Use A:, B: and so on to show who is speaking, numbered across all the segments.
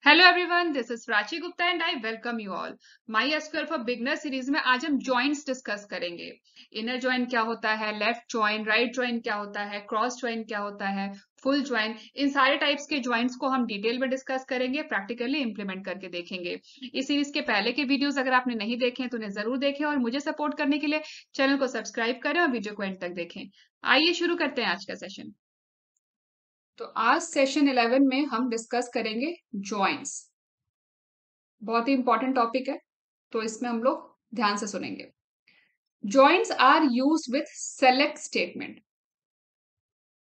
A: Hello everyone, this is Prachi Gupta and I welcome you all. My SQL for beginner series में आज हम joints discuss करेंगे। Inner joint क्या होता है, लेफ्ट जॉइंट, राइट जॉइंट क्या होता है, क्रॉस जॉइंट क्या होता है, फुल जॉइंट, इन सारे टाइप्स के जॉइंट्स को हम डिटेल में डिस्कस करेंगे, प्रैक्टिकली इंप्लीमेंट करके देखेंगे। इस सीरीज के पहले के वीडियोस अगर आपने नहीं देखे तो उन्हें जरूर देखें और मुझे सपोर्ट करने के लिए चैनल को सब्सक्राइब करें और वीडियो को एंड तक देखें। आइए शुरू करते हैं आज का सेशन। तो आज सेशन 11 में हम डिस्कस करेंगे जॉइंट्स। बहुत ही इंपॉर्टेंट टॉपिक है, तो इसमें हम लोग ध्यान से सुनेंगे। Joins are used with select statement.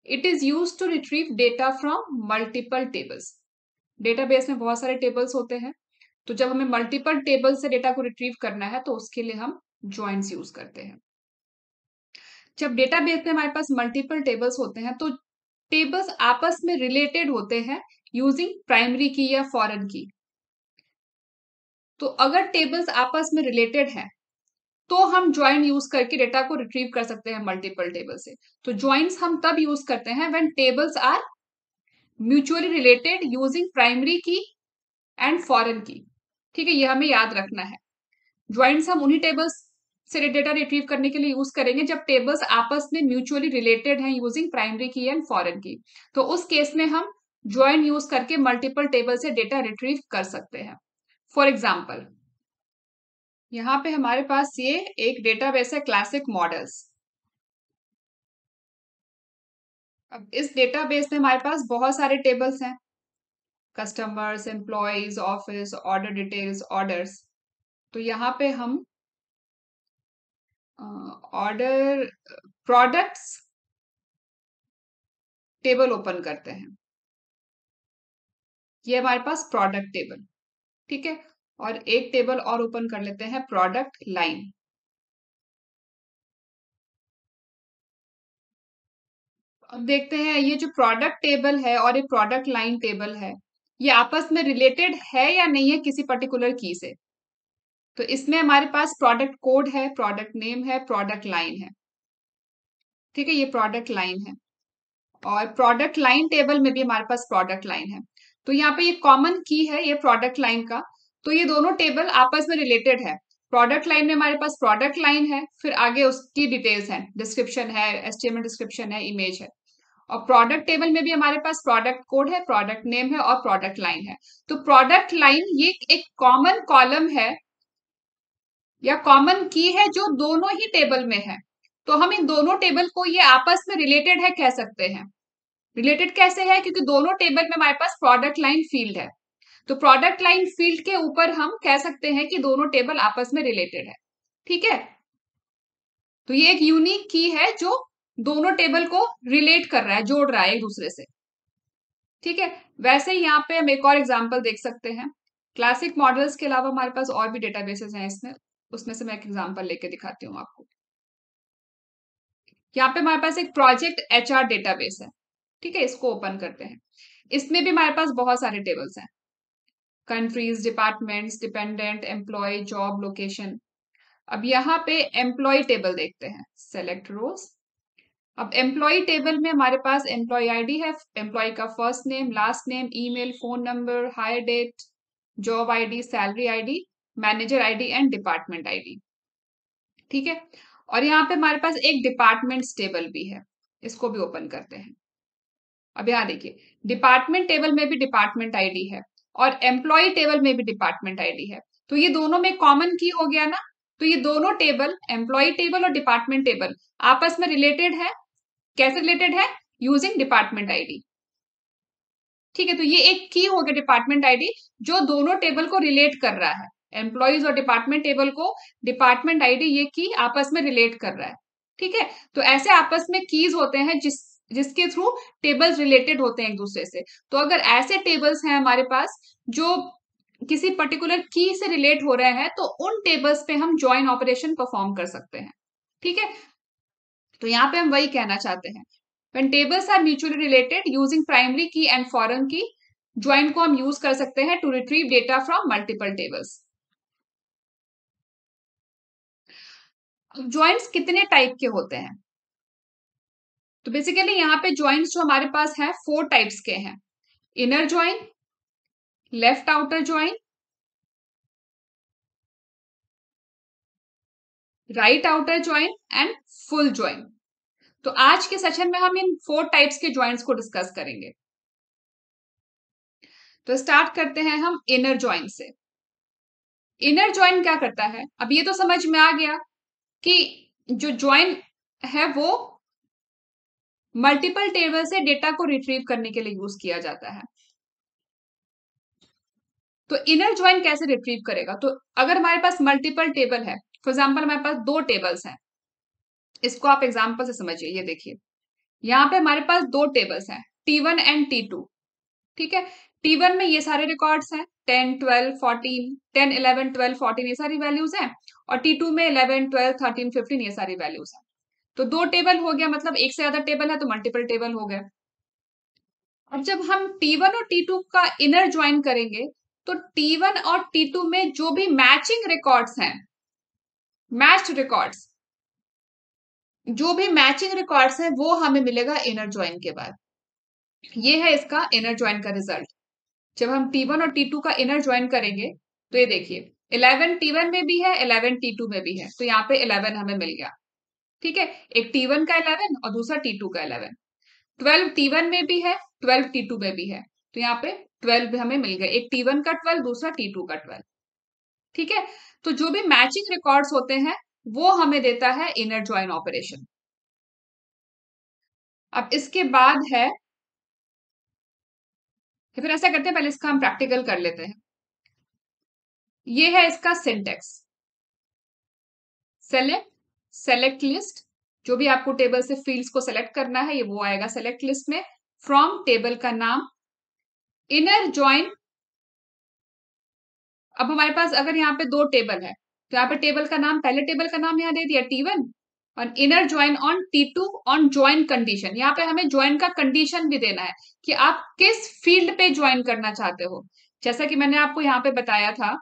A: It is used to retrieve data from multiple tables. Database में बहुत सारे टेबल्स होते हैं, तो जब हमें मल्टीपल टेबल से डेटा को रिट्रीव करना है तो उसके लिए हम जॉइंट्स यूज करते हैं। जब डेटाबेस में हमारे पास मल्टीपल टेबल्स होते हैं तो टेबल्स आपस में रिलेटेड होते हैं यूजिंग प्राइमरी की या फॉरेन की। तो अगर टेबल्स आपस में रिलेटेड है तो हम ज्वाइन यूज करके डेटा को रिट्रीव कर सकते हैं मल्टीपल टेबल से। तो ज्वाइंट्स हम तब यूज करते हैं when tables are mutually related using primary key and foreign key. ठीक है, ये हमें याद रखना है। ज्वाइंट्स हम उन्हीं टेबल्स से डेटा रिट्रीव करने के लिए यूज करेंगे जब टेबल्स आपस में म्यूचुअली रिलेटेड हैं using primary key and foreign की। तो उस केस में हम ज्वाइन यूज करके मल्टीपल टेबल से डेटा रिट्रीव कर सकते हैं। फॉर एग्जाम्पल, यहाँ पे हमारे पास ये एक डेटाबेस है क्लासिक मॉडल्स। अब इस डेटाबेस में हमारे पास बहुत सारे टेबल्स हैं, customers, employees, office, order details, orders. तो यहाँ पे हम ऑर्डर प्रोडक्ट्स टेबल ओपन करते हैं। ये हमारे पास प्रोडक्ट टेबल, ठीक है। और एक टेबल और ओपन कर लेते हैं, प्रोडक्ट लाइन। अब देखते हैं ये जो प्रोडक्ट टेबल है और ये प्रोडक्ट लाइन टेबल है, ये आपस में रिलेटेड है या नहीं है किसी पर्टिकुलर की से। तो इसमें हमारे पास प्रोडक्ट कोड है, प्रोडक्ट नेम है, प्रोडक्ट लाइन है। ठीक है, ये प्रोडक्ट लाइन है और प्रोडक्ट लाइन टेबल में भी हमारे पास प्रोडक्ट लाइन है। तो यहाँ पे ये कॉमन की है ये प्रोडक्ट लाइन का। तो ये दोनों टेबल आपस में रिलेटेड है। प्रोडक्ट लाइन में हमारे पास प्रोडक्ट लाइन है, फिर आगे उसकी डिटेल्स है, डिस्क्रिप्शन है, एचटीएमएल डिस्क्रिप्शन है, इमेज है। और प्रोडक्ट टेबल में भी हमारे पास प्रोडक्ट कोड है, प्रोडक्ट नेम है और प्रोडक्ट लाइन है। तो प्रोडक्ट लाइन ये एक कॉमन कॉलम है या कॉमन की है जो दोनों ही टेबल में है। तो हम इन दोनों टेबल को ये आपस में रिलेटेड है कह सकते हैं। रिलेटेड कैसे है, क्योंकि दोनों टेबल में हमारे पास प्रोडक्ट लाइन फील्ड है। तो प्रोडक्ट लाइन फील्ड के ऊपर हम कह सकते हैं कि दोनों टेबल आपस में रिलेटेड है। ठीक है, तो ये एक यूनिक की है जो दोनों टेबल को रिलेट कर रहा है, जोड़ रहा है एक दूसरे से। ठीक है, वैसे ही यहाँ पे हम एक और एग्जांपल देख सकते हैं। क्लासिक मॉडल्स के अलावा हमारे पास और भी डेटाबेसेस हैं इसमें, उसमें से मैं एक एग्जांपल लेके दिखाती हूँ आपको। यहाँ पे हमारे पास एक प्रोजेक्ट एचआर डेटाबेस है। ठीक है, इसको ओपन करते हैं। इसमें भी हमारे पास बहुत सारे टेबल्स हैं, countries, departments, dependent, employee, job, location. अब यहाँ पे एम्प्लॉय टेबल देखते हैं, सेलेक्ट रोज। अब एम्प्लॉय टेबल में हमारे पास एम्प्लॉय आईडी है, एम्प्लॉय का first name, last name, email, phone number, hire date, job ID, salary ID, manager ID and department ID. ठीक है, और यहाँ पे हमारे पास एक डिपार्टमेंट्स टेबल भी है, इसको भी ओपन करते हैं। अब यहाँ देखिए, डिपार्टमेंट टेबल में भी डिपार्टमेंट आईडी है और एम्प्लॉय टेबल में भी डिपार्टमेंट आईडी है। तो ये दोनों में कॉमन की हो गया ना। तो ये दोनों टेबल, एम्प्लॉय टेबल और डिपार्टमेंट टेबल, आपस में रिलेटेड है। कैसे रिलेटेड है? Using department ID. ठीक है, तो ये एक की हो गया डिपार्टमेंट आईडी जो दोनों टेबल को रिलेट कर रहा है। एम्प्लॉयज और डिपार्टमेंट टेबल को डिपार्टमेंट आईडी ये की आपस में रिलेट कर रहा है। ठीक है, तो ऐसे आपस में कीज होते हैं जिसके थ्रू टेबल्स रिलेटेड होते हैं एक दूसरे से। तो अगर ऐसे टेबल्स हैं हमारे पास जो किसी पर्टिकुलर की से रिलेट हो रहे हैं तो उन टेबल्स पे हम ज्वाइन ऑपरेशन परफॉर्म कर सकते हैं। ठीक है, तो यहाँ पे हम वही कहना चाहते हैं, when tables are mutually related using primary key and foreign key, join को हम यूज कर सकते हैं to retrieve data from multiple tables। अब ज्वाइंट्स कितने टाइप के होते हैं? तो बेसिकली यहाँ पे ज्वाइंट्स जो हमारे पास हैं 4 टाइप्स के हैं। Inner join, left outer join, right outer join and full join. तो आज के सेशन में हम इन 4 टाइप्स के ज्वाइंट्स को डिस्कस करेंगे। तो स्टार्ट करते हैं हम इनर ज्वाइन से। इनर ज्वाइन क्या करता है? अब ये तो समझ में आ गया कि जो ज्वाइन है वो मल्टीपल टेबल से डेटा को रिट्रीव करने के लिए यूज किया जाता है। तो इनर ज्वाइन कैसे रिट्रीव करेगा? तो अगर हमारे पास मल्टीपल टेबल है, फॉर एग्जाम्पल हमारे पास 2 टेबल्स हैं, इसको आप एग्जाम्पल से समझिए। ये देखिए, यहाँ पे हमारे पास 2 टेबल्स हैं, T1 एंड T2। ठीक है, T1 में ये सारे रिकॉर्ड्स हैं, 10, 12, 14, 10, 11, 12, 14 ये सारी वैल्यूज हैं, और T2 में 11, 12, 13, 15 ये सारी वैल्यूज हैं। तो 2 टेबल हो गया, मतलब एक से ज्यादा टेबल है तो मल्टीपल टेबल हो गया। अब जब हम T1 और T2 का इनर ज्वाइन करेंगे, तो T1 और T2 में जो भी मैचिंग रिकॉर्ड्स हैं, मैच्ड रिकॉर्ड्स, जो भी मैचिंग रिकॉर्ड्स हैं वो हमें मिलेगा इनर ज्वाइन के बाद। ये है इसका इनर ज्वाइन का रिजल्ट। जब हम T1 और T2 का इनर ज्वाइन करेंगे, तो ये देखिए 11 T1 में भी है, 11 T2 में भी है, तो यहाँ पे 11 हमें मिल गया। ठीक है, एक T1 का 11 और दूसरा T2 का 11। 12 T1 में भी है, 12 T2 में भी है, तो यहाँ पे 12 भी हमें मिल गया, एक T1 का 12, दूसरा T2 का 12। ठीक है, तो जो भी मैचिंग रिकॉर्ड्स होते हैं वो हमें देता है इनर ज्वाइन ऑपरेशन। अब इसके बाद है, तो फिर ऐसा करते हैं, पहले इसका हम प्रैक्टिकल कर लेते हैं। ये है इसका सिंटेक्स। सेलेक्ट, सेलेक्ट लिस्ट, जो भी आपको टेबल से फील्ड्स को सेलेक्ट करना है ये वो आएगा सेलेक्ट लिस्ट में। फ्रॉम टेबल का नाम, इनर ज्वाइन। अब हमारे पास अगर यहाँ पे 2 टेबल है, तो यहाँ पे टेबल का नाम, पहले टेबल का नाम यहाँ दे दिया T1, और inner join on T2 on join condition. यहाँ पे हमें ज्वाइन का कंडीशन भी देना है कि आप किस फील्ड पे ज्वाइन करना चाहते हो। जैसा कि मैंने आपको यहाँ पे बताया था,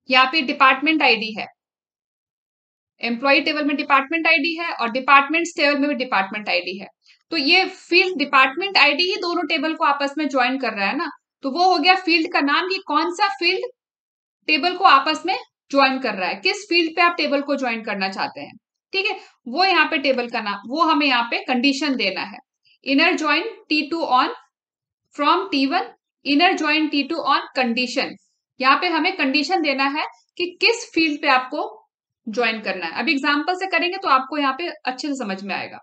A: यहाँ पे डिपार्टमेंट आईडी है, एम्प्लॉय टेबल में डिपार्टमेंट आईडी है, और डिपार्टमेंट्स टेबल में भी डिपार्टमेंट आईडी है। तो ये फील्ड डिपार्टमेंट आईडी ही दोनों टेबल को आपस में ज्वाइन कर रहा है ना, तो वो हो गया फील्ड का नाम कि कौन सा फील्ड टेबल को आपस में ज्वाइन कर रहा है, किस फील्ड पे आप टेबल को ज्वाइन करना चाहते हैं। ठीक है, वो यहाँ पे टेबल का नाम, वो हमें यहाँ पे कंडीशन देना है। Inner join T2 on from T1, inner join T2 on condition. यहाँ पे हमें कंडीशन देना है कि किस फील्ड पे आपको ज्वाइन करना है। अभी एग्जाम्पल से करेंगे तो आपको यहाँ पे अच्छे से समझ में आएगा।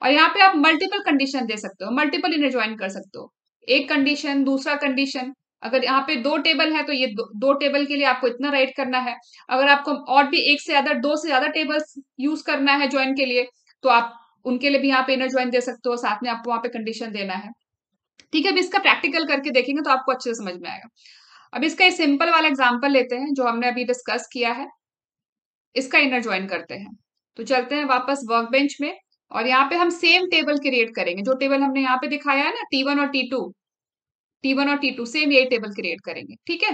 A: और यहाँ पे आप मल्टीपल कंडीशन दे सकते हो, मल्टीपल इनर ज्वाइन कर सकते हो, एक कंडीशन दूसरा कंडीशन। अगर यहाँ पे 2 टेबल है तो ये 2 टेबल के लिए आपको इतना राइट करना है। अगर आपको और भी एक से ज्यादा, 2 से ज्यादा टेबल्स यूज करना है ज्वाइन के लिए, तो आप उनके लिए भी यहाँ पे इनर ज्वाइन दे सकते हो, साथ में आपको वहां पे कंडीशन देना है। ठीक है, अभी इसका प्रैक्टिकल करके देखेंगे तो आपको अच्छे से समझ में आएगा। अब इसका एक सिंपल वाला एग्जाम्पल लेते हैं जो हमने अभी डिस्कस किया है, इसका इनर ज्वाइन करते हैं। तो चलते हैं वापस वर्क बेंच में, और यहाँ पे हम सेम टेबल क्रिएट करेंगे, जो टेबल हमने यहाँ पे दिखाया है ना, T1 और T2, T1 और T2 सेम यही टेबल क्रिएट करेंगे। ठीक है,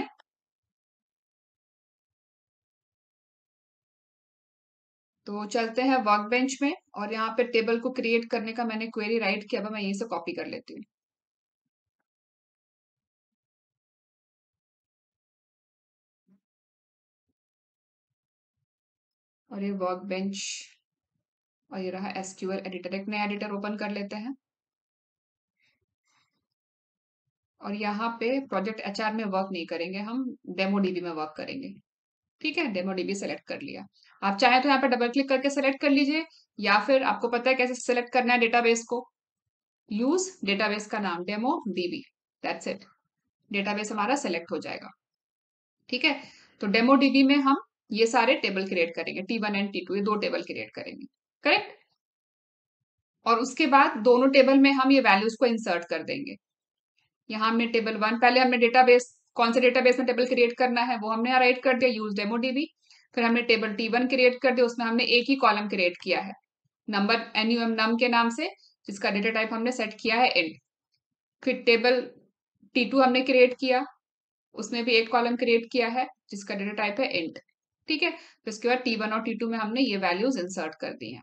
A: तो चलते हैं वर्क बेंच में, और यहाँ पे टेबल को क्रिएट करने का मैंने क्वेरी राइट किया, अब मैं यहीं से कॉपी कर लेती हूँ। और ये वर्क बेंच, और ये रहा SQL एडिटर, एक नया एडिटर ओपन कर लेते हैं। और यहाँ पे प्रोजेक्ट HR में वर्क नहीं करेंगे, हम डेमो DB में वर्क करेंगे। ठीक है, डेमो DB सेलेक्ट कर लिया। आप चाहे तो यहाँ पे डबल क्लिक करके सेलेक्ट कर लीजिए, या फिर आपको पता है कैसे सेलेक्ट करना है डेटाबेस को, यूज डेटाबेस का नाम demo DB, that's it, database हमारा सेलेक्ट हो जाएगा। ठीक है, तो डेमो DB में हम ये सारे टेबल क्रिएट करेंगे, T1 एंड T2, ये 2 टेबल क्रिएट करेंगे, करेक्ट। और उसके बाद दोनों टेबल में हम ये वैल्यूज को इंसर्ट कर देंगे। यहाँ हमने टेबल 1, पहले हमने डेटाबेस, कौन से डेटाबेस में टेबल क्रिएट करना है वो हमने यहाँ राइट कर दिया, यूज डेमो DB। फिर हमने टेबल T1 क्रिएट कर दिया, उसमें हमने एक ही कॉलम क्रिएट किया है, नंबर NUM के नाम से, जिसका डेटा टाइप हमने सेट किया है इंट। फिर टेबल T2 हमने क्रिएट किया, उसमें भी एक कॉलम क्रिएट किया है जिसका डेटा टाइप है इंट। ठीक है, तो इसके बाद T1 और T2 में हमने ये वैल्यूज इंसर्ट कर दी हैं।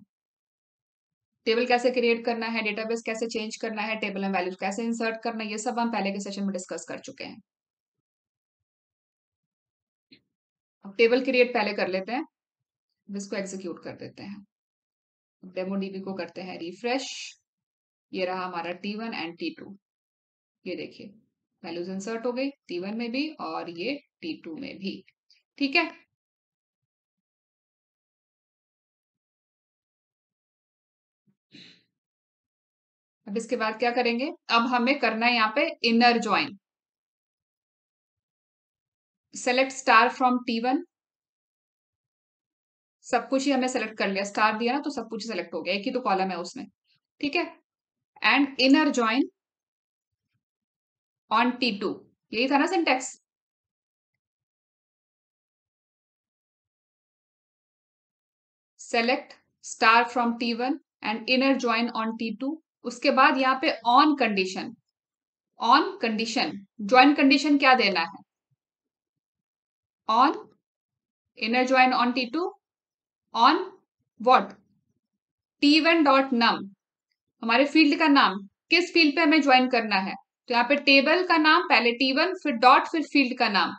A: टेबल कैसे क्रिएट करना है, डेटाबेस कैसे चेंज करना है, टेबल में वैल्यूज कैसे इंसर्ट करना है, ये सब हम पहले के सेशन में डिस्कस कर चुके हैं। अब टेबल क्रिएट पहले कर लेते हैं, इसको एग्जीक्यूट कर देते हैं। डेमो डीबी को करते हैं रिफ्रेश। ये रहा हमारा T1 एंड T2। ये देखिए वैल्यूज इंसर्ट हो गई T1 में भी और ये T2 में भी। ठीक है, अब इसके बाद क्या करेंगे, अब हमें करना है यहाँ पे inner join. Select star from T1। सब कुछ ही हमें सेलेक्ट कर लिया, स्टार दिया ना तो सब कुछ सेलेक्ट हो गया, एक ही तो कॉलम है उसमें। ठीक है, and inner join on T2। यही था ना syntax. Select star from T1 and inner join on T2। उसके बाद यहाँ पे on condition, on condition join condition क्या देना है, on inner join on T2 on what, T1 dot num, हमारे फील्ड का नाम, किस फील्ड पे हमें ज्वाइन करना है, तो यहाँ पे टेबल का नाम पहले T1 फिर डॉट फिर फील्ड का नाम।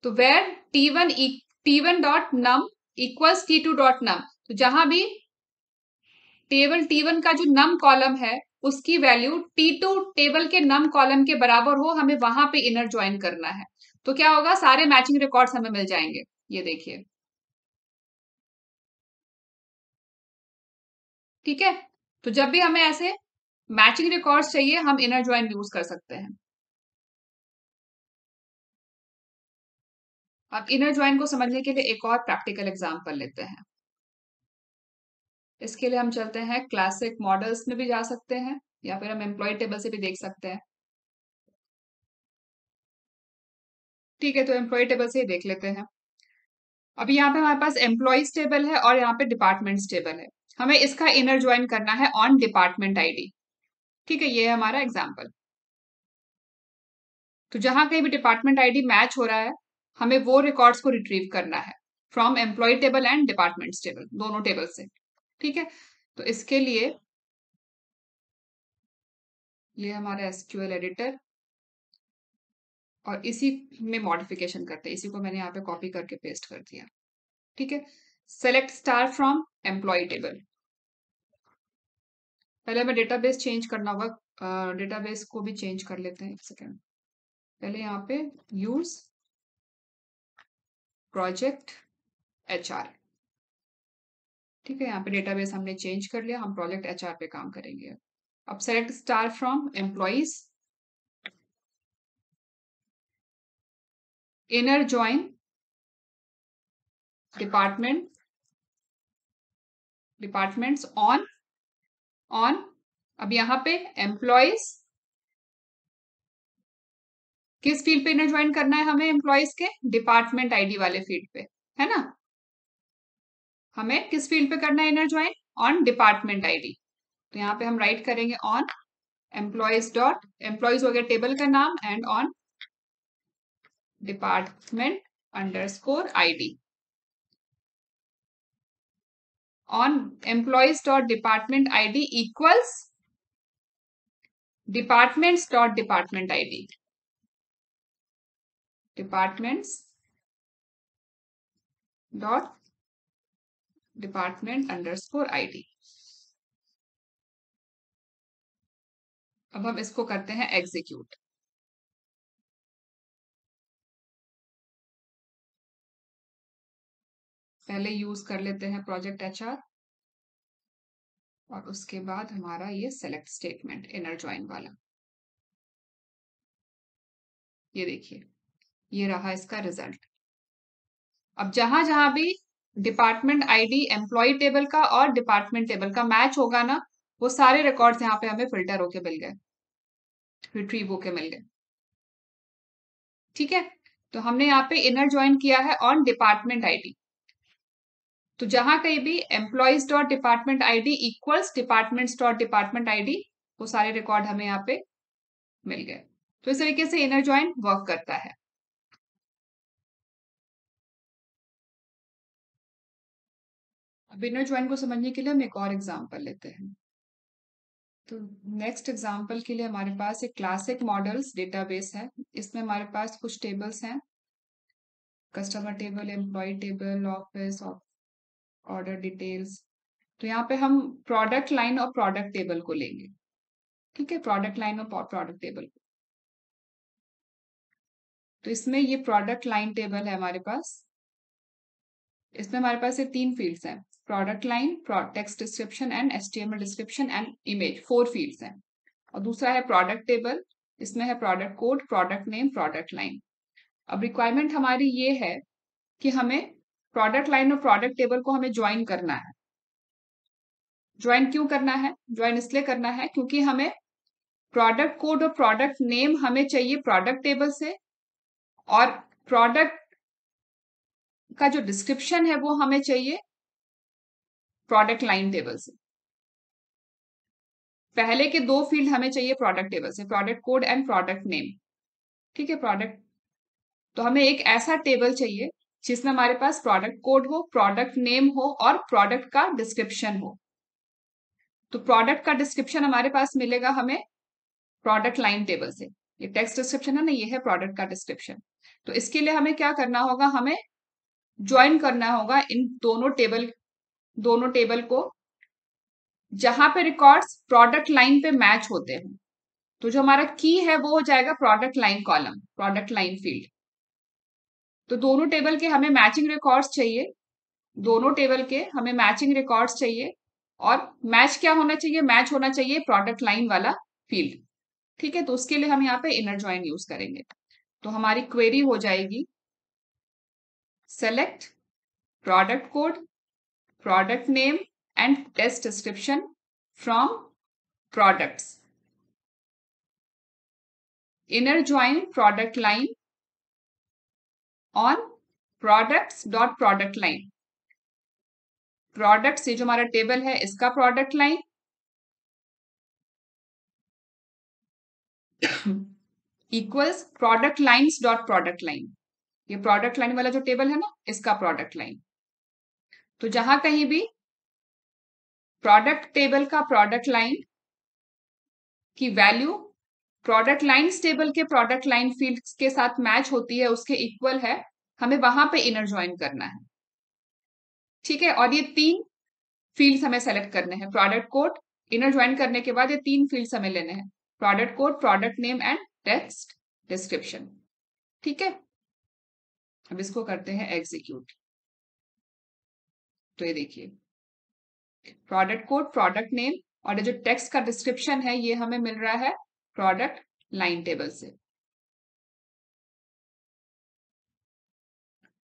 A: तो where T1 dot num equals T2 dot num, तो जहां भी टेबल T1 का जो नम कॉलम है उसकी वैल्यू T2 टेबल के नम कॉलम के बराबर हो, हमें वहां पे इनर ज्वाइन करना है। तो क्या होगा, सारे मैचिंग रिकॉर्ड्स हमें मिल जाएंगे। ये देखिए, ठीक है। तो जब भी हमें ऐसे मैचिंग रिकॉर्ड्स चाहिए हम इनर ज्वाइन यूज कर सकते हैं। अब इनर ज्वाइन को समझने के लिए एक और प्रैक्टिकल एग्जांपल लेते हैं। इसके लिए हम चलते हैं क्लासिक मॉडल्स में भी जा सकते हैं या फिर हम एम्प्लॉय टेबल से भी देख सकते हैं। ठीक है, तो एम्प्लॉय टेबल से ही देख लेते हैं। अभी यहाँ पे हमारे पास एम्प्लॉयज टेबल है और यहाँ पे डिपार्टमेंट्स टेबल है। हमें इसका इनर ज्वाइन करना है ऑन डिपार्टमेंट आईडी। ठीक है, ये है हमारा एग्जाम्पल। तो जहां कहीं भी डिपार्टमेंट आईडी मैच हो रहा है हमें वो रिकॉर्ड्स को रिट्रीव करना है from employ table and departments table, दोनों टेबल से। ठीक है, तो इसके लिए ये हमारा एसक्यूएल एडिटर और इसी में मॉडिफिकेशन करते हैं। इसी को मैंने यहाँ पे कॉपी करके पेस्ट कर दिया। ठीक है, select star from employ table. पहले हमें डेटाबेस चेंज करना होगा, डेटाबेस को भी चेंज कर लेते हैं, एक सेकेंड। पहले यहाँ पे यूज प्रोजेक्ट HR। ठीक है, यहाँ पे डेटाबेस हमने चेंज कर लिया, हम प्रोजेक्ट HR पे काम करेंगे। अब select star from employees, inner join department, departments on on. अब यहाँ पे एम्प्लॉइज किस फील्ड पे इनर ज्वाइन करना है हमें, एम्प्लॉइज के डिपार्टमेंट आईडी वाले फील्ड पे, है ना। हमें किस फील्ड पे करना है inner join, on department ID. तो यहाँ पे हम राइट करेंगे ऑन एम्प्लॉइज डॉट, एम्प्लॉइज हो गया टेबल का नाम, and on department underscore ID. On employees dot department ID equals departments dot department ID, departments dot department underscore ID. अब हम इसको करते हैं एग्जीक्यूट। पहले यूज कर लेते हैं प्रोजेक्ट HR और उसके बाद हमारा ये सेलेक्ट स्टेटमेंट इनर ज्वाइन वाला। ये देखिए, ये रहा इसका रिजल्ट। अब जहां जहां भी डिपार्टमेंट आईडी एम्प्लॉय टेबल का और डिपार्टमेंट टेबल का मैच होगा ना, वो सारे रिकॉर्ड्स यहाँ पे हमें फिल्टर होके मिल गए, रिट्रीव होके मिल गए। ठीक है, तो हमने यहाँ पे इनर ज्वाइन किया है ऑन डिपार्टमेंट आईडी। तो जहां कहीं भी employees dot department ID equals departments dot department ID, वो सारे रिकॉर्ड हमें यहाँ पे मिल गए। तो इस तरीके से इनर ज्वाइन वर्क करता है। अब इनर ज्वाइन को समझने के लिए हम एक और एग्जांपल लेते हैं। तो नेक्स्ट एग्जांपल के लिए हमारे पास एक क्लासिक मॉडल्स डेटाबेस है। इसमें हमारे पास कुछ टेबल्स हैं customer table, employee table, office, order details. तो यहाँ पे हम प्रोडक्ट लाइन और प्रोडक्ट टेबल को लेंगे। ठीक है, प्रोडक्ट लाइन और प्रोडक्ट टेबल। तो इसमें ये प्रोडक्ट लाइन टेबल है हमारे पास। इसमें हमारे पास ये 3 फील्ड्स हैं, product line, text description and HTML description and image, 4 fields हैं। और दूसरा है प्रोडक्ट टेबल, इसमें है product code, product name, product line. अब रिक्वायरमेंट हमारी ये है कि हमें प्रोडक्ट लाइन और प्रोडक्ट टेबल को हमें ज्वाइन करना है। ज्वाइन क्यों करना है? ज्वाइन इसलिए करना है क्योंकि हमें प्रोडक्ट कोड और प्रोडक्ट नेम हमें चाहिए प्रोडक्ट टेबल से, और प्रोडक्ट का जो डिस्क्रिप्शन है वो हमें चाहिए प्रोडक्ट लाइन टेबल से। पहले के 2 फील्ड हमें चाहिए प्रोडक्ट टेबल से, product code and product name. ठीक है, प्रोडक्ट, तो हमें एक ऐसा टेबल चाहिए जिसमें हमारे पास प्रोडक्ट कोड हो, प्रोडक्ट नेम हो और प्रोडक्ट का डिस्क्रिप्शन हो। तो प्रोडक्ट का डिस्क्रिप्शन हमारे पास मिलेगा हमें प्रोडक्ट लाइन टेबल से। ये टेक्स्ट डिस्क्रिप्शन है ना, ये है प्रोडक्ट का डिस्क्रिप्शन। तो इसके लिए हमें क्या करना होगा, हमें ज्वाइन करना होगा इन दोनों टेबल को जहां पे रिकॉर्ड्स प्रोडक्ट लाइन पे मैच होते हैं। तो जो हमारा की है वो हो जाएगा product line column, product line field. तो दोनों टेबल के हमें मैचिंग रिकॉर्ड्स चाहिए, दोनों टेबल के हमें मैचिंग रिकॉर्ड्स चाहिए। और मैच क्या होना चाहिए? मैच होना चाहिए प्रोडक्ट लाइन वाला फील्ड। ठीक है, तो उसके लिए हम यहाँ पे इनर ज्वाइन यूज करेंगे। तो हमारी क्वेरी हो जाएगी select product code, product name and text description from products, inner join product line on products dot product line। Product से जो हमारा टेबल है इसका product line equals product lines dot product line. ये प्रोडक्ट लाइन वाला जो table है ना, इसका प्रोडक्ट लाइन। तो जहां कहीं भी प्रोडक्ट टेबल का प्रोडक्ट लाइन की वैल्यू प्रोडक्ट लाइन्स टेबल के प्रोडक्ट लाइन फील्ड्स के साथ मैच होती है, उसके इक्वल है, हमें वहां पे इनर ज्वाइन करना है। ठीक है, और ये 3 फील्ड्स हमें सेलेक्ट करने हैं। प्रोडक्ट कोड, इनर ज्वाइन करने के बाद ये 3 फील्ड्स हमें लेने हैं, product code, product name and text description. ठीक है, अब इसको करते हैं एग्जीक्यूट। तो ये देखिए, प्रोडक्ट कोड, प्रोडक्ट नेम और ये जो टेक्स्ट का डिस्क्रिप्शन है ये हमें मिल रहा है प्रोडक्ट लाइन टेबल से।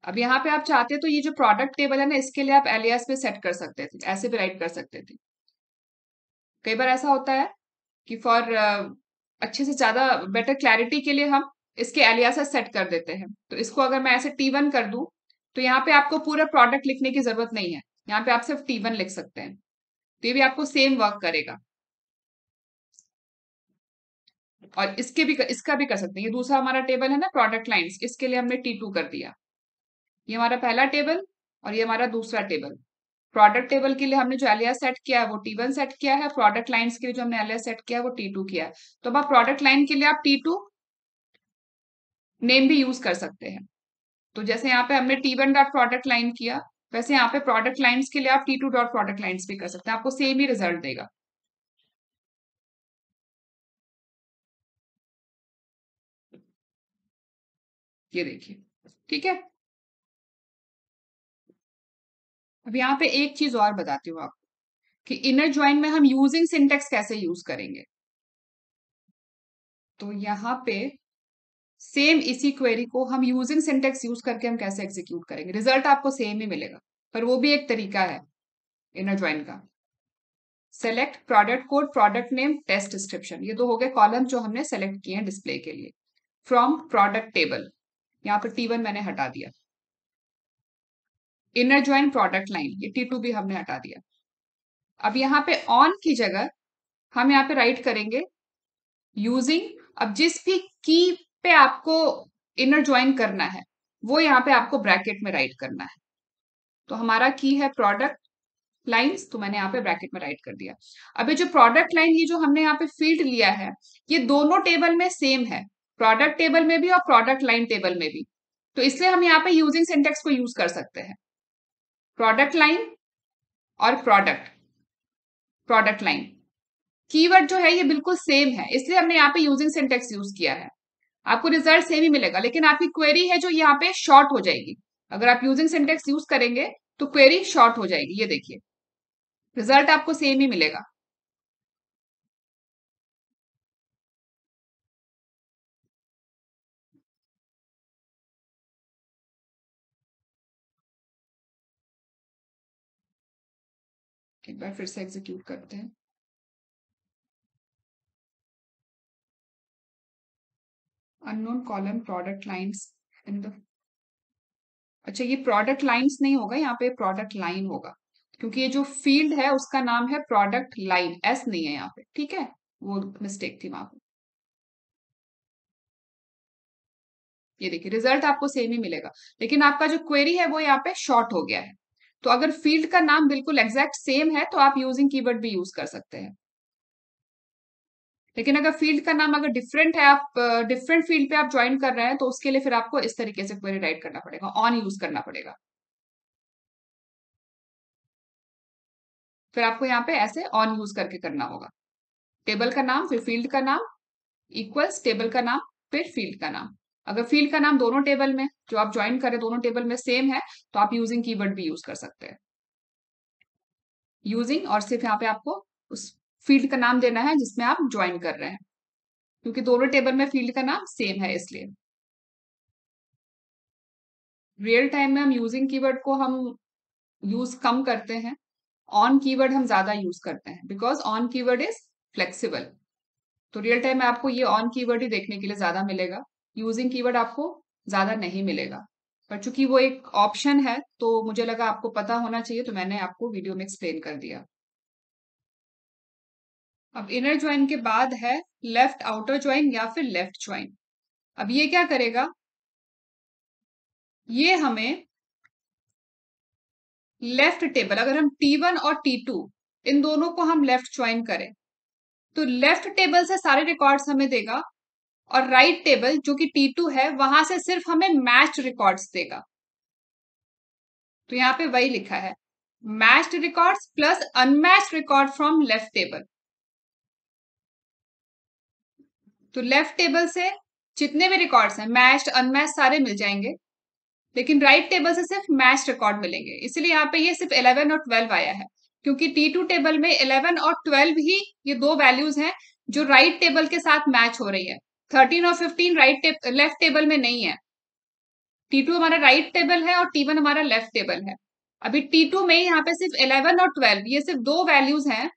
A: अब यहाँ पे आप चाहते तो ये जो प्रोडक्ट टेबल है ना, इसके लिए आप एलियास पे सेट कर सकते थे, ऐसे भी राइट कर सकते थे। कई बार ऐसा होता है कि फॉर अच्छे से ज्यादा बेटर क्लैरिटी के लिए हम इसके एलियासेस सेट कर देते हैं। तो इसको अगर मैं ऐसे T1 कर दूं तो यहाँ पे आपको पूरा प्रोडक्ट लिखने की जरूरत नहीं है, यहाँ पे आप सिर्फ T1 लिख सकते हैं, तो ये भी आपको सेम वर्क करेगा। और इसका भी कर सकते हैं। ये दूसरा हमारा टेबल है ना प्रोडक्ट लाइन्स, इसके लिए हमने T2 कर दिया। ये हमारा पहला टेबल और ये हमारा दूसरा टेबल। प्रोडक्ट टेबल के लिए हमने जो एलियास सेट किया है वो T1 सेट किया है, प्रोडक्ट लाइन्स के लिए जो हमने एलियास सेट किया है वो T2 किया है। तो अब आप प्रोडक्ट लाइन के लिए आप T2 नेम भी यूज कर सकते हैं। तो जैसे यहाँ पे हमने T1 डॉट प्रोडक्ट लाइन किया, वैसे यहाँ पे प्रोडक्ट लाइन्स के लिए आप T2 डॉट प्रोडक्ट लाइन्स भी कर सकते हैं, आपको सेम ही रिजल्ट देगा। ये देखिए, ठीक है। अब यहाँ पे एक चीज और बताती हूँ आपको कि इनर ज्वाइन में हम यूजिंग सिंटेक्स कैसे यूज करेंगे। तो यहाँ पे सेम इसी क्वेरी को हम यूजिंग सिंटेक्स यूज करके हम कैसे एग्जीक्यूट करेंगे। रिजल्ट आपको सेम ही मिलेगा, पर वो भी एक तरीका है इनर ज्वाइन का। Select product code, product name, test description, ये तो हो गए कॉलम जो हमने सेलेक्ट किए हैं डिस्प्ले के लिए। फ्रॉम प्रोडक्ट टेबल, यहाँ पर T1 मैंने हटा दिया। इनर ज्वाइन प्रोडक्ट लाइन, ये T2 भी हमने हटा दिया। अब यहाँ पे ऑन की जगह हम यहाँ पे राइट करेंगे यूजिंग। अब जिस भी की पे आपको इनर ज्वाइन करना है वो यहाँ पे आपको ब्रैकेट में राइट करना है। तो हमारा की है प्रोडक्ट लाइन्स, तो मैंने यहाँ पे ब्रैकेट में राइट कर दिया। अब ये जो प्रोडक्ट लाइन, ये जो हमने यहाँ पे फील्ड लिया है, ये दोनों टेबल में सेम है, प्रोडक्ट टेबल में भी और प्रोडक्ट लाइन टेबल में भी। तो इसलिए हम यहाँ पे यूजिंग सिंटेक्स को यूज कर सकते हैं। प्रोडक्ट लाइन और प्रोडक्ट लाइन कीवर्ड जो है ये बिल्कुल सेम है, इसलिए हमने यहाँ पे यूजिंग सिंटेक्स यूज किया है। आपको रिजल्ट सेम ही मिलेगा, लेकिन आपकी क्वेरी है जो यहाँ पे शॉर्ट हो जाएगी। अगर आप यूजिंग सिंटेक्स यूज करेंगे तो क्वेरी शॉर्ट हो जाएगी। ये देखिए, रिजल्ट आपको सेम ही मिलेगा। एक बार फिर से एग्जीक्यूट करते हैं। Unknown column product lines in the, अच्छा ये प्रोडक्ट लाइंस नहीं होगा, यहाँ पे प्रोडक्ट लाइन होगा, क्योंकि ये जो फील्ड है उसका नाम है प्रोडक्ट लाइन, एस नहीं है यहाँ पे, ठीक है, वो मिस्टेक थी वहां पे। ये देखिए, रिजल्ट आपको सेम ही मिलेगा, लेकिन आपका जो क्वेरी है वो यहाँ पे शॉर्ट हो गया है। तो अगर फील्ड का नाम बिल्कुल एग्जैक्ट सेम है तो आप यूजिंग कीवर्ड भी यूज कर सकते हैं। लेकिन अगर फील्ड का नाम अगर डिफरेंट है, आप डिफरेंट फील्ड पे आप ज्वाइन कर रहे हैं, तो उसके लिए फिर आपको इस तरीके से क्वेरी राइट करना पड़ेगा, ऑन यूज करना पड़ेगा। फिर आपको यहाँ पे ऐसे ऑन यूज करके करना होगा। टेबल का नाम फिर फील्ड का नाम इक्वल्स टेबल का नाम फिर फील्ड का नाम। अगर फील्ड का नाम दोनों टेबल में जो आप ज्वाइन करें दोनों टेबल में सेम है, तो आप यूजिंग कीवर्ड भी यूज कर सकते हैं। यूजिंग और सिर्फ यहाँ पे आपको उस फील्ड का नाम देना है जिसमें आप ज्वाइन कर रहे हैं, क्योंकि दोनों टेबल में फील्ड का नाम सेम है इसलिए। रियल टाइम में हम यूजिंग कीवर्ड को हम यूज कम करते हैं, ऑन कीवर्ड हम ज्यादा यूज करते हैं, because on keyword is flexible. तो रियल टाइम में आपको ये ऑन कीवर्ड ही देखने के लिए ज्यादा मिलेगा, यूजिंग कीवर्ड आपको ज्यादा नहीं मिलेगा। पर चूंकि वो एक ऑप्शन है तो मुझे लगा आपको पता होना चाहिए, तो मैंने आपको वीडियो में एक्सप्लेन कर दिया। अब इनर ज्वाइन के बाद है लेफ्ट आउटर ज्वाइन या फिर लेफ्ट ज्वाइन। अब ये क्या करेगा, ये हमें लेफ्ट टेबल, अगर हम T1 और T2 इन दोनों को हम लेफ्ट ज्वाइन करें तो लेफ्ट टेबल से सारे रिकॉर्ड्स हमें देगा, और राइट टेबल जो कि T2 है वहां से सिर्फ हमें मैच्ड रिकॉर्ड्स देगा। तो यहाँ पे वही लिखा है, matched records plus unmatched record from left table. तो लेफ्ट टेबल से जितने भी रिकॉर्ड्स हैं मैच्ड अनमैच्ड सारे मिल जाएंगे, लेकिन राइट टेबल से सिर्फ मैच्ड रिकॉर्ड मिलेंगे। इसलिए यहाँ पे ये सिर्फ 11 और 12 आया है, क्योंकि T2 टेबल में 11 और 12 ही ये दो वैल्यूज हैं जो राइट टेबल के साथ मैच हो रही है। 13 और 15 लेफ्ट टेबल में नहीं है। T2 हमारा राइट टेबल है और T1 हमारा लेफ्ट टेबल है। अभी T2 में यहाँ पे सिर्फ 11 और 12 ये सिर्फ दो वैल्यूज हैं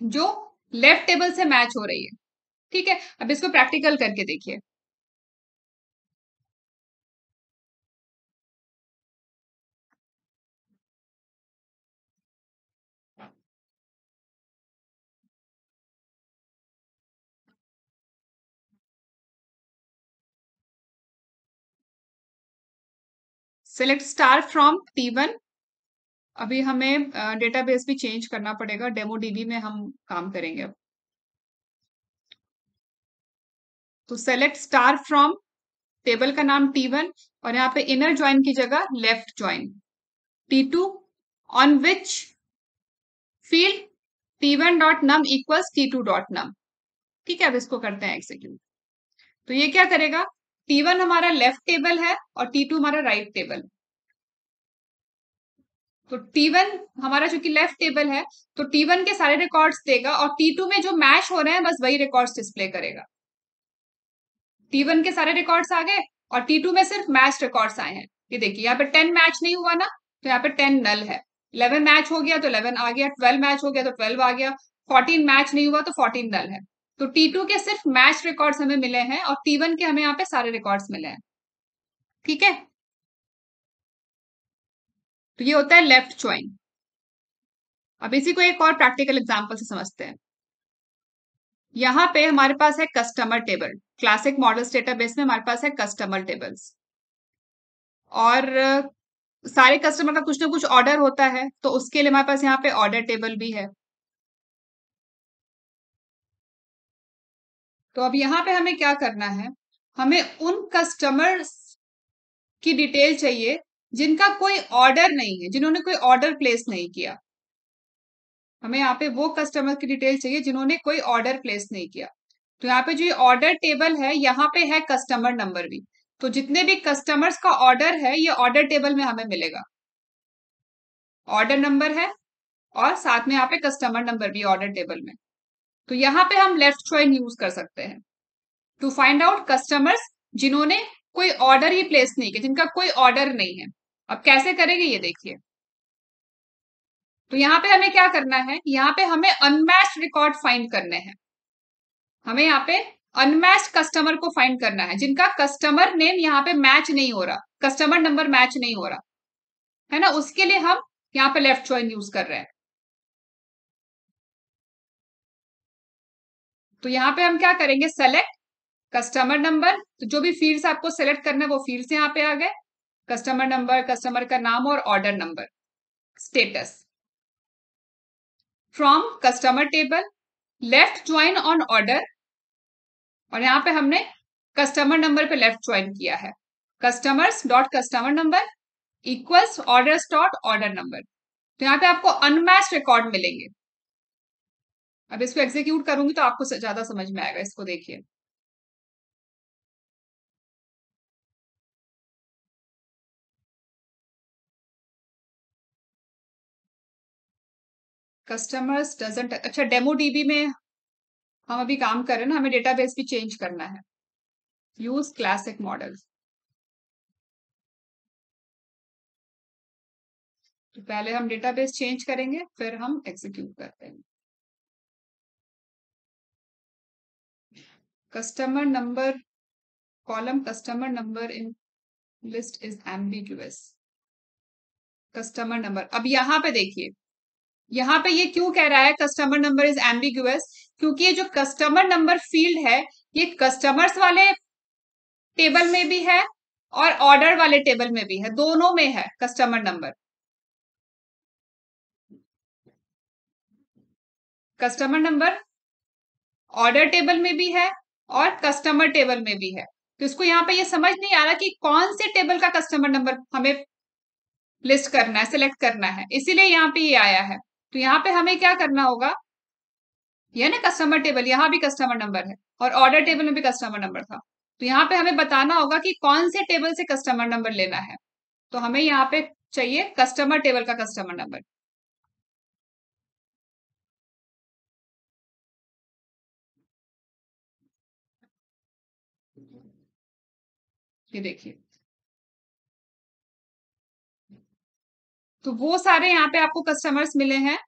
A: जो लेफ्ट टेबल से मैच हो रही है। ठीक है, अब इसको प्रैक्टिकल करके देखिए। Select star from T1। अभी हमें डेटाबेस भी चेंज करना पड़ेगा, डेमो डीबी में हम काम करेंगे अब। तो सेलेक्ट स्टार फ्रॉम टेबल का नाम T1 और यहाँ पे इनर ज्वाइन की जगह left join T2 on which field T1 dot num equals T2 dot num. ठीक है, अब इसको करते हैं एग्जीक्यूट। तो ये क्या करेगा, T1 हमारा लेफ्ट टेबल है और T2 हमारा राइट टेबल। तो T1 हमारा चूंकि लेफ्ट टेबल है तो T1 के सारे रिकॉर्ड्स देगा, और T2 में जो मैच हो रहे हैं बस वही रिकॉर्ड्स डिस्प्ले करेगा। T1 के सारे रिकॉर्ड्स आ गए और T2 में सिर्फ मैच रिकॉर्ड्स आए हैं। ये देखिए, यहाँ पे 10 मैच नहीं हुआ ना, तो यहाँ पे 10 नल है। 11 मैच हो गया तो 11 आ गया, 12 मैच हो गया तो 12 आ गया, 14 मैच नहीं हुआ तो 14 नल है। तो T2 के सिर्फ मैच रिकॉर्ड्स हमें मिले हैं और T1 के हमें यहाँ पे सारे रिकॉर्ड्स मिले हैं। ठीक है, तो ये होता है लेफ्ट ज्वाइन। अब इसी को एक और प्रैक्टिकल एग्जाम्पल से समझते हैं। यहाँ पे हमारे पास है customer table, classic models database में हमारे पास है कस्टमर टेबल्स, और सारे कस्टमर का कुछ ना कुछ ऑर्डर होता है, तो उसके लिए हमारे पास यहाँ पे ऑर्डर टेबल भी है। तो अब यहाँ पे हमें क्या करना है, हमें उन कस्टमर्स की डिटेल चाहिए जिनका कोई ऑर्डर नहीं है, जिन्होंने कोई ऑर्डर प्लेस नहीं किया। हमें यहाँ पे वो कस्टमर की डिटेल चाहिए जिन्होंने कोई ऑर्डर प्लेस नहीं किया। तो यहाँ पे जो ये ऑर्डर टेबल है, यहाँ पे है कस्टमर नंबर भी। तो जितने भी कस्टमर्स का ऑर्डर है ये ऑर्डर टेबल में हमें मिलेगा। ऑर्डर नंबर है और साथ में यहाँ पे कस्टमर नंबर भी ऑर्डर टेबल में। तो यहाँ पे हम लेफ्ट ज्वाइन यूज कर सकते हैं टू फाइंड आउट कस्टमर्स जिन्होंने कोई ऑर्डर ही प्लेस नहीं किया, जिनका कोई ऑर्डर नहीं है। अब कैसे करेंगे ये देखिए। तो यहाँ पे हमें क्या करना है, यहाँ पे हमें अनमैच्ड रिकॉर्ड फाइंड करने हैं। हमें यहाँ पे अनमैच्ड कस्टमर को फाइंड करना है जिनका कस्टमर नेम यहाँ पे मैच नहीं हो रहा, कस्टमर नंबर मैच नहीं हो रहा है ना। उसके लिए हम यहाँ पे लेफ्ट ज्वाइन यूज कर रहे हैं। तो यहाँ पे हम क्या करेंगे, सेलेक्ट कस्टमर नंबर। तो जो भी फील्ड्स आपको सेलेक्ट करना है वो फील्ड्स यहाँ पे आ गए, कस्टमर नंबर, कस्टमर का नाम और order number. Status from customer table, left join on order, और यहाँ पे हमने कस्टमर नंबर पे लेफ्ट ज्वाइन किया है। Customers dot customer number equals orders dot order number. तो यहाँ पे आपको अनमैच्ड रिकॉर्ड मिलेंगे। अब इसको एग्जीक्यूट करूंगी तो आपको ज्यादा समझ में आएगा। इसको देखिए, कस्टमर्स डजंट, अच्छा डेमो डीबी में हम अभी काम कर रहे हैं ना, हमें डेटाबेस भी चेंज करना है। Use classic model. तो पहले हम डेटाबेस चेंज करेंगे फिर हम एग्जीक्यूट करते हैं। Customer number column, customer number in list is ambiguous. Customer number, अब यहाँ पे देखिए, यहाँ पे ये क्यों कह रहा है कस्टमर नंबर इज एम्बिगुअस, क्योंकि ये जो कस्टमर नंबर फील्ड है ये कस्टमर्स वाले टेबल में भी है और ऑर्डर वाले टेबल में भी है, दोनों में है customer number. Customer number order table में भी है और कस्टमर टेबल में भी है। तो इसको यहाँ पे ये समझ नहीं आ रहा कि कौन से टेबल का कस्टमर नंबर हमें लिस्ट करना है, सिलेक्ट करना है, इसीलिए यहाँ पे ये आया है। तो यहाँ पे हमें क्या करना होगा, ये ना कस्टमर टेबल, यहाँ भी कस्टमर नंबर है और ऑर्डर टेबल में भी कस्टमर नंबर था। तो यहाँ पे हमें बताना होगा कि कौन से टेबल से कस्टमर नंबर लेना है। तो हमें यहाँ पे चाहिए कस्टमर टेबल का कस्टमर नंबर। ये देखिए, तो वो सारे यहाँ पे आपको कस्टमर्स मिले हैं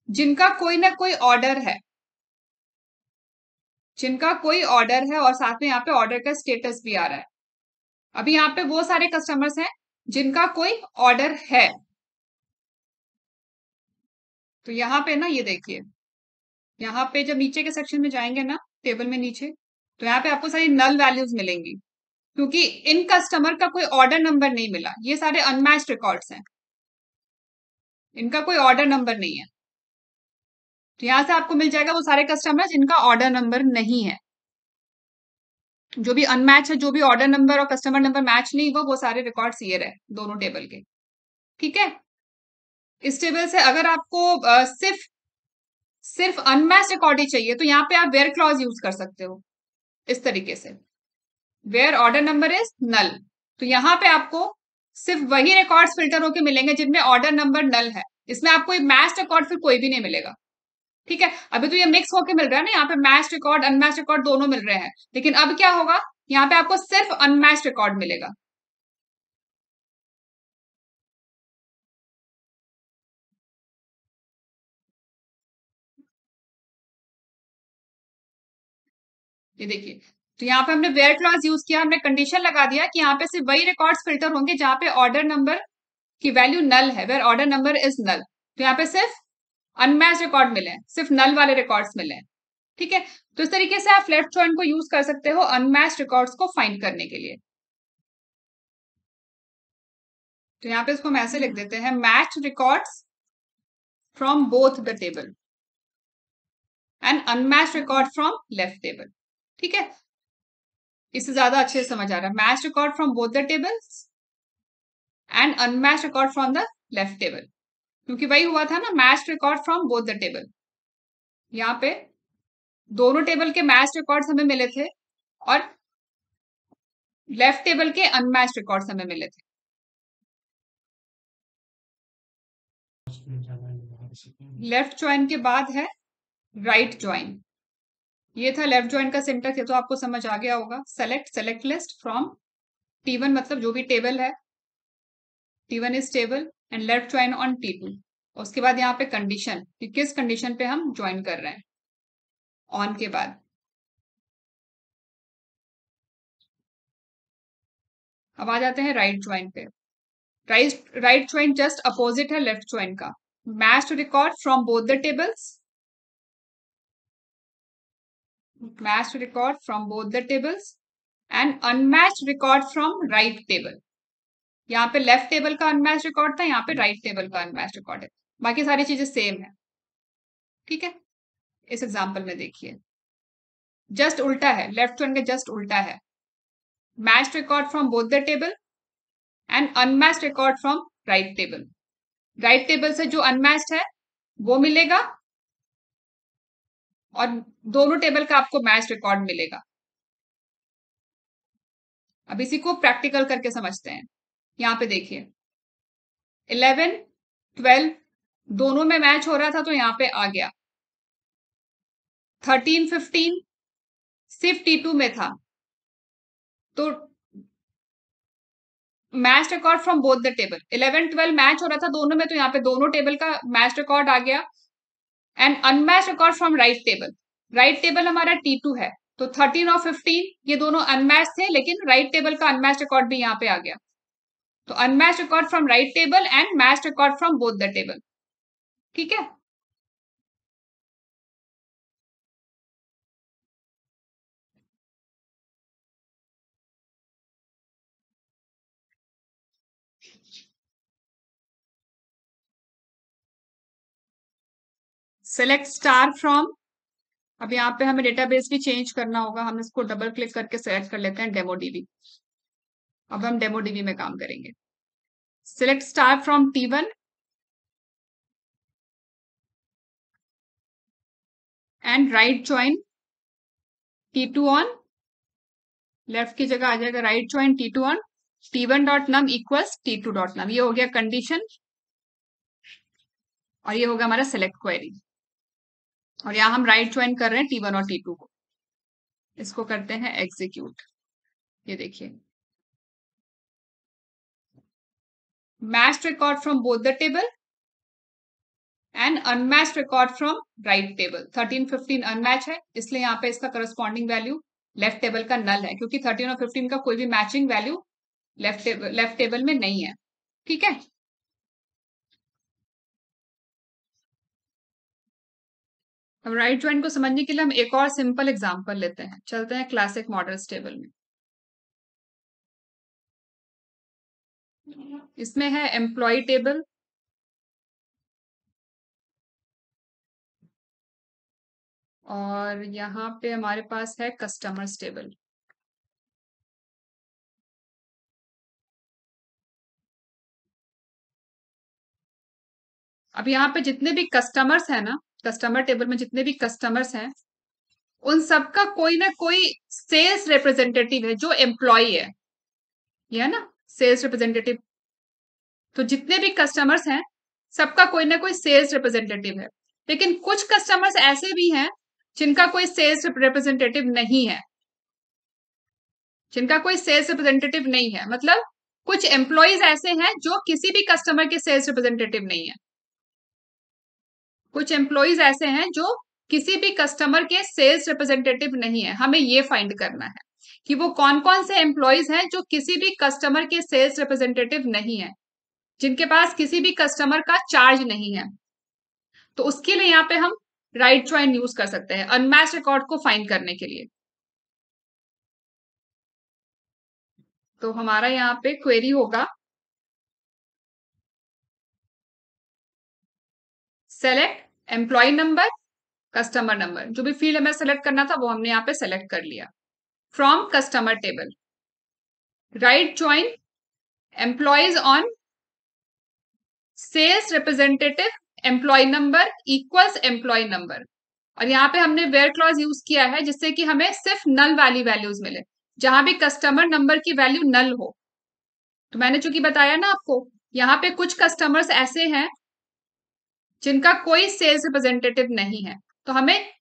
A: जिनका कोई ना कोई ऑर्डर है, जिनका कोई ऑर्डर है और साथ में यहाँ पे ऑर्डर का स्टेटस भी आ रहा है। अभी यहाँ पे वो सारे कस्टमर्स हैं जिनका कोई ऑर्डर है। तो यहाँ पे ना ये देखिए, यहाँ पे जब नीचे के सेक्शन में जाएंगे ना, टेबल में नीचे, तो यहाँ पे आपको सारी नल वैल्यूज मिलेंगी क्योंकि इन कस्टमर का कोई ऑर्डर नंबर नहीं मिला। ये सारे अनमैच्ड रिकॉर्ड्स हैं, इनका कोई ऑर्डर नंबर नहीं है। तो यहाँ से आपको मिल जाएगा वो सारे कस्टमर जिनका ऑर्डर नंबर नहीं है। जो भी अनमैच है, जो भी ऑर्डर नंबर और कस्टमर नंबर मैच नहीं हुआ, वो सारे रिकॉर्ड्स ये रहे दोनों टेबल के। ठीक है, इस टेबल से अगर आपको सिर्फ सिर्फ अनमैच्ड रिकॉर्ड ही चाहिए तो यहाँ पे आप वेयर क्लॉज यूज कर सकते हो इस तरीके से, where order number is null. तो यहाँ पे आपको सिर्फ वही रिकॉर्ड्स फिल्टर होके मिलेंगे जिनमें ऑर्डर नंबर नल है। इसमें आपको मैच्ड रिकॉर्ड फिर कोई भी नहीं मिलेगा। ठीक है, अभी तो ये मिक्स होके मिल रहा है ना, यहाँ पे मैच रिकॉर्ड अनमैच रिकॉर्ड दोनों मिल रहे हैं, लेकिन अब क्या होगा, यहाँ पे आपको सिर्फ अनमैच रिकॉर्ड मिलेगा। ये देखिए, तो यहाँ पे हमने वेयर क्लॉज यूज किया, हमने कंडीशन लगा दिया कि यहाँ पे सिर्फ वही रिकॉर्ड्स फिल्टर होंगे जहां पे ऑर्डर नंबर की वैल्यू नल है, where order number is null. तो यहाँ पे सिर्फ अनमैच रिकॉर्ड मिले हैं, सिर्फ नल वाले रिकॉर्ड्स मिले हैं। ठीक है, तो इस तरीके से आप लेफ्ट जॉइन को यूज कर सकते हो अनमैच्ड रिकॉर्ड्स को फाइंड करने के लिए। तो यहाँ पे इसको हम ऐसे लिख देते हैं, match records from both the table and unmatched record from left table. ठीक है, इससे ज्यादा अच्छे से समझ आ रहा है। Match record from both the tables and unmatch record from the left table, क्योंकि वही हुआ था ना, match record from both the table. यहाँ पे दोनों टेबल के मैच रिकॉर्ड्स हमें मिले थे और लेफ्ट टेबल के अनमैच रिकॉर्ड्स हमें मिले थे। लेफ्ट ज्वाइन के बाद है राइट ज्वाइन। ये था लेफ्ट ज्वाइन का सिंटैक्स, ये तो आपको समझ आ गया होगा। सेलेक्ट लिस्ट फ्रॉम T1, मतलब जो भी टेबल है, T1 is table and left join on T2। उसके बाद यहाँ पे कंडीशन कि किस कंडीशन पे हम ज्वाइन कर रहे हैं, ऑन के बाद। अब आ जाते हैं राइट ज्वाइन पे। राइट ज्वाइन जस्ट अपोजिट है लेफ्ट ज्वाइन का। Match record from both the tables, match record from both the tables and unmatch record from right table. यहाँ पे लेफ्ट टेबल का अनमैच रिकॉर्ड था, यहाँ पे राइट टेबल का अनमैच रिकॉर्ड है। बाकी सारी चीजें सेम है, ठीक है। इस एग्जाम्पल में देखिए, जस्ट उल्टा है, लेफ्ट ज्वाइन का जस्ट उल्टा है। Match record from both the table and unmatch record from right table. Right table से जो अनमैच्ड है वो मिलेगा और दोनों टेबल का आपको मैच रिकॉर्ड मिलेगा। अब इसी को प्रैक्टिकल करके समझते हैं। यहाँ पे देखिए 11, 12 दोनों में मैच हो रहा था तो यहाँ पे आ गया। 13, 15 सिर्फ T2 में था तो match record from both the table. 11, 12 match हो रहा था दोनों में, तो यहाँ पे दोनों टेबल का मैच रिकॉर्ड आ गया। And unmatch record from right table. Right table हमारा T2 है, तो 13 और 15 ये दोनों अनमैच थे, लेकिन राइट टेबल का अनमैच रिकॉर्ड भी यहाँ पे आ गया। तो unmatch record from right table and match record from both the table, ठीक है। सेलेक्ट स्टार फ्रॉम, अब यहाँ पे हमें डेटाबेस भी चेंज करना होगा, हम इसको डबल क्लिक करके सेलेक्ट कर लेते हैं डेमो डीबी। अब हम डेमो डीबी में काम करेंगे। Select star from T1 and right join T2 on, left की जगह आ जाएगा right join T2 on T1.num equals T2.num। ये हो गया कंडीशन और ये होगा हमारा सेलेक्ट क्वेरी। और यहाँ हम राइट ज्वाइन कर रहे हैं T1 और T2 को। इसको करते हैं एग्जीक्यूट। ये देखिए, match record from both the table and unmatch record from right table. 13, 15 unmatch है, इसलिए यहाँ पे इसका करस्पॉन्डिंग वैल्यू लेफ्ट टेबल का नल है, क्योंकि 13 और 15 का कोई भी मैचिंग वैल्यू लेफ्ट टेबल में नहीं है, ठीक है। अब राइट ज्वाइन को समझने के लिए हम एक और सिंपल एग्जांपल लेते हैं। चलते हैं क्लासिक मॉडल्स टेबल में। इसमें है एम्प्लॉय टेबल और यहाँ पे हमारे पास है कस्टमर्स टेबल। अब यहाँ पे जितने भी कस्टमर्स हैं ना, कस्टमर टेबल में जितने भी कस्टमर्स हैं, उन सबका कोई ना कोई सेल्स रिप्रेजेंटेटिव है जो एम्प्लॉय है, ये है ना सेल्स रिप्रेजेंटेटिव। तो जितने भी कस्टमर्स हैं सबका कोई ना कोई सेल्स रिप्रेजेंटेटिव है। लेकिन कुछ कस्टमर्स ऐसे भी हैं जिनका कोई सेल्स रिप्रेजेंटेटिव नहीं है, जिनका कोई सेल्स रिप्रेजेंटेटिव नहीं है, मतलब कुछ एम्प्लॉयज ऐसे हैं जो किसी भी कस्टमर के सेल्स रिप्रेजेंटेटिव नहीं है। कुछ एम्प्लॉयज ऐसे हैं जो किसी भी कस्टमर के सेल्स रिप्रेजेंटेटिव नहीं है। हमें ये फाइंड करना है कि वो कौन कौन से एम्प्लॉयज हैं जो किसी भी कस्टमर के सेल्स रिप्रेजेंटेटिव नहीं है, जिनके पास किसी भी कस्टमर का चार्ज नहीं है। तो उसके लिए यहाँ पे हम राइट ज्वाइन यूज कर सकते हैं अनमैच रिकॉर्ड को फाइंड करने के लिए। तो हमारा यहाँ पे क्वेरी होगा select employee number, customer number. जो भी फील्ड हमें सेलेक्ट करना था वो हमने यहाँ पे सेलेक्ट कर लिया। from customer table. Right join employees on sales representative employee number equals employee number. और यहाँ पे हमने वेयर क्लॉज यूज किया है जिससे कि हमें सिर्फ नल वाली वैल्यूज मिले, जहां भी कस्टमर नंबर की वैल्यू नल हो। तो मैंने चूंकि बताया ना आपको, यहाँ पे कुछ कस्टमर्स ऐसे हैं जिनका कोई सेल्स रिप्रेजेंटेटिव नहीं है, तो हमें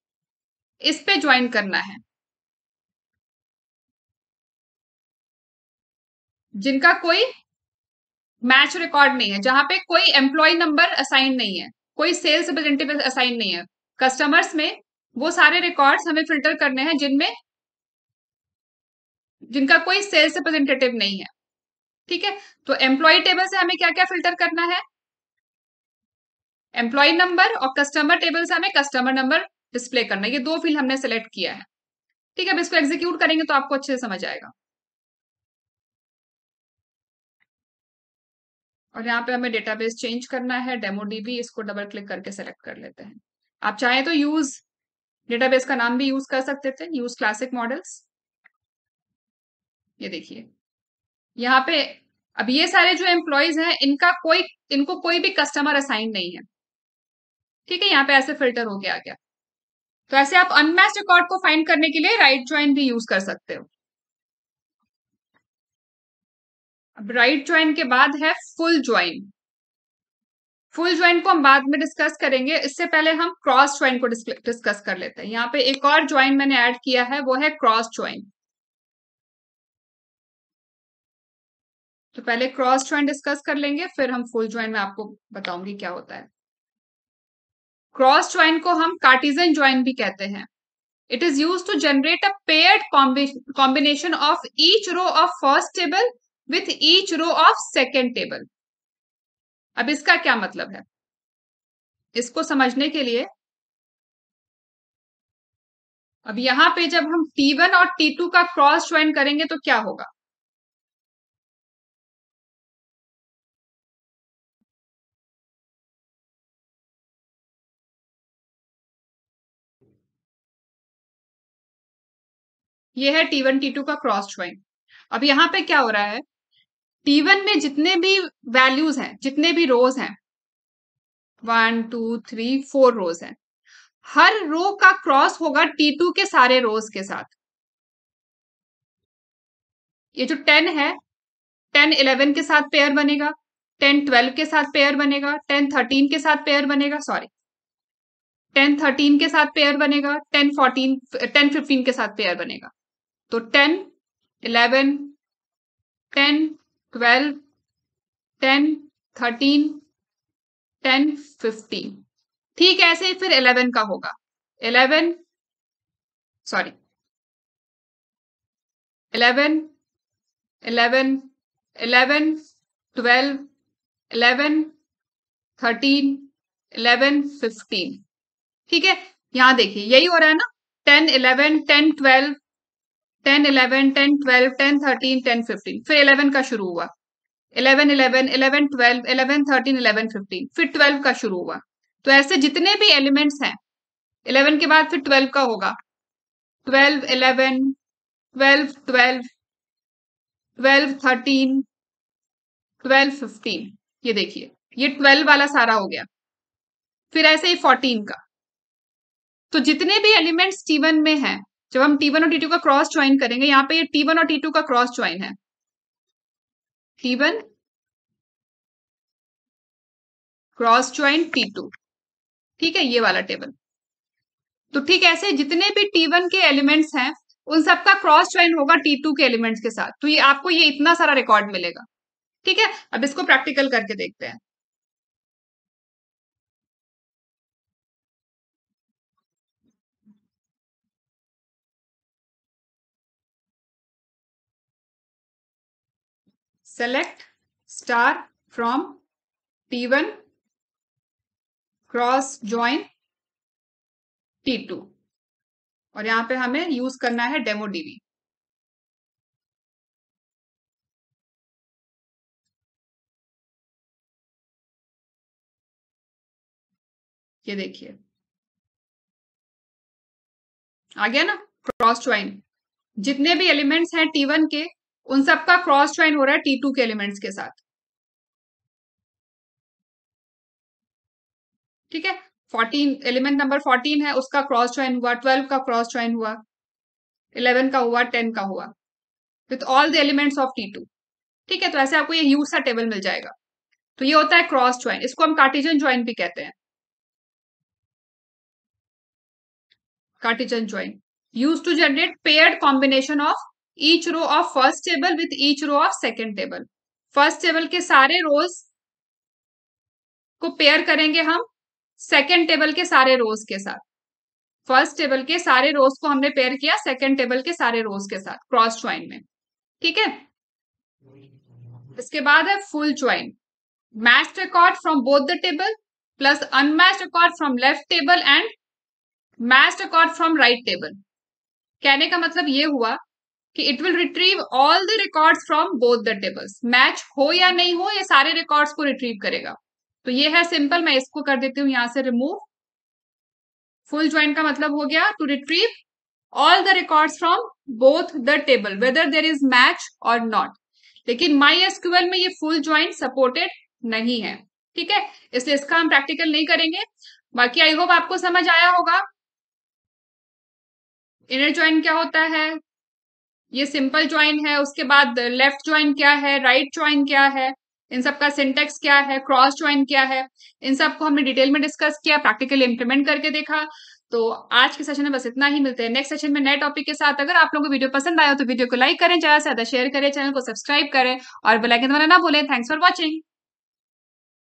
A: इस पे ज्वाइन करना है। जिनका कोई मैच रिकॉर्ड नहीं है, जहां पे कोई एम्प्लॉय नंबर असाइन नहीं है, कोई सेल्स रिप्रेजेंटेटिव असाइन नहीं है। कस्टमर्स में वो सारे रिकॉर्ड्स हमें फिल्टर करने हैं जिनमें जिनका कोई सेल्स रिप्रेजेंटेटिव नहीं है। ठीक है, तो एम्प्लॉय टेबल से हमें क्या क्या फिल्टर करना है? एम्प्लॉय नंबर, और कस्टमर टेबल से हमें कस्टमर नंबर डिस्प्ले करना है। ये दो फील्ड हमने सेलेक्ट किया है। ठीक है, अब इसको एग्जीक्यूट करेंगे तो आपको अच्छे से समझ आएगा। और यहाँ पे हमें डेटाबेस चेंज करना है, डेमोडीबी, इसको डबल क्लिक करके सेलेक्ट कर लेते हैं। आप चाहें तो यूज डेटाबेस का नाम भी यूज कर सकते थे, यूज क्लासिक मॉडल्स। ये देखिए यहाँ पे, अब ये सारे जो एम्प्लॉयज हैं इनको कोई भी कस्टमर असाइन नहीं है। ठीक है, यहाँ पे ऐसे फिल्टर हो गया। तो ऐसे आप अनमैच्ड रिकॉर्ड को फाइंड करने के लिए राइट ज्वाइन भी यूज कर सकते हो। अब राइट ज्वाइन के बाद है फुल ज्वाइन। फुल ज्वाइन को हम बाद में डिस्कस करेंगे, इससे पहले हम क्रॉस ज्वाइन को डिस्कस कर लेते हैं। यहाँ पे एक और ज्वाइन मैंने ऐड किया है, वो है क्रॉस ज्वाइन। तो पहले क्रॉस ज्वाइन डिस्कस कर लेंगे, फिर हम फुल ज्वाइन में आपको बताऊंगी क्या होता है। क्रॉस ज्वाइन को हम कार्टिजन ज्वाइन भी कहते हैं। It is use to generate a paired combination of each row of first table with each row of second table. अब इसका क्या मतलब है, इसको समझने के लिए अब यहां पे जब हम T1 और T2 का क्रॉस ज्वाइन करेंगे तो क्या होगा? ये है T1 T2 का क्रॉस ज्वाइन। अब यहां पे क्या हो रहा है, T1 में जितने भी वैल्यूज हैं, जितने भी रोज हैं, 1 2 3 4 रोज हैं, हर रो का क्रॉस होगा T2 के सारे रोज के साथ। ये जो 10 है, 10 11 के साथ पेयर बनेगा, 10 12 के साथ पेयर बनेगा, 10 13 के साथ पेयर बनेगा, सॉरी 10 13 के साथ पेयर बनेगा, 10 15 के साथ पेयर बनेगा। तो 10 11 10 12 10 13 10 15, ठीक है। ऐसे ही फिर 11 का होगा, 11 सॉरी 11 11 11 12 11 13 11 15। ठीक है, यहां देखिए यही हो रहा है ना, 10 11 10 12 10 11 10 12 10 13 10 15, फिर 11 का शुरू हुआ, 11 11 11 12 11 13 11 15, फिर 12 का शुरू हुआ। तो ऐसे जितने भी एलिमेंट्स हैं, 11 के बाद फिर 12 का होगा, 12 11 12 12 12 13 12 15। ये देखिए ये 12 वाला सारा हो गया, फिर ऐसे ही 14 का। तो जितने भी एलिमेंट्स T1 में हैं, जब हम T1 और T2 का क्रॉस ज्वाइन करेंगे, यहाँ पे ये T1 और T2 का क्रॉस ज्वाइन है, T1 क्रॉस ज्वाइन T2। ठीक है, ये वाला टेबल। तो ठीक ऐसे जितने भी T1 के एलिमेंट्स हैं, उन सबका क्रॉस ज्वाइन होगा T2 के एलिमेंट्स के साथ। तो ये आपको ये इतना सारा रिकॉर्ड मिलेगा। ठीक है, अब इसको प्रैक्टिकल करके देखते हैं। Select star from T1 cross join T2, और यहां पे हमें यूज करना है डेमो डीबी। ये देखिए आ गया ना क्रॉस ज्वाइन। जितने भी एलिमेंट्स हैं T1 के, उन सबका क्रॉस ज्वाइन हो रहा है T2 के एलिमेंट्स के साथ। ठीक है, 14 एलिमेंट नंबर 14 है, उसका क्रॉस ज्वाइन हुआ, 12 का क्रॉस ज्वाइन हुआ, 11 का हुआ, 10 का हुआ, with all the elements of T2। ठीक है, तो ऐसे आपको ये ह्यूज सा टेबल मिल जाएगा। तो ये होता है क्रॉस ज्वाइन, इसको हम कार्टेशियन ज्वाइन भी कहते हैं। Cartesian join use to generate paired combination of each row of first table with each row of second table. First table के सारे रोज को पेयर करेंगे हम सेकेंड टेबल के सारे रोज के साथ। फर्स्ट टेबल के सारे रोज को हमने पेयर किया सेकेंड टेबल के सारे रोज के साथ क्रॉस ज्वाइन में। ठीक है, इसके बाद है full join, matched record from both the table plus unmatched record from left table and matched record from right table. कहने का मतलब ये हुआ कि it will retrieve all the records from both the tables, match हो या नहीं हो ये सारे रिकॉर्ड्स को रिट्रीव करेगा। तो ये है सिंपल, मैं इसको कर देती हूँ यहां से रिमूव। फुल ज्वाइन का मतलब हो गया to retrieve all the records from both the table whether there is match और नॉट। लेकिन माई एसक्यूएल में ये फुल ज्वाइन सपोर्टेड नहीं है। ठीक है, इसलिए इसका हम प्रैक्टिकल नहीं करेंगे। बाकी आई होप आपको समझ आया होगा इनर ज्वाइन क्या होता है, ये सिंपल ज्वाइन है, उसके बाद लेफ्ट ज्वाइन क्या है, राइट ज्वाइन क्या है, इन सब का सिंटेक्स क्या है, क्रॉस ज्वाइन क्या है, इन सब को हमने डिटेल में डिस्कस किया, प्रैक्टिकली इंप्लीमेंट करके देखा। तो आज के सेशन में बस इतना ही, मिलते हैं नेक्स्ट सेशन में नए टॉपिक के साथ। अगर आप लोगों को वीडियो पसंद आया तो वीडियो को लाइक करें, ज्यादा से ज्यादा शेयर करें, चैनल को सब्सक्राइब करें और बेल आइकन दबाना ना भूलें। Thanks for watching.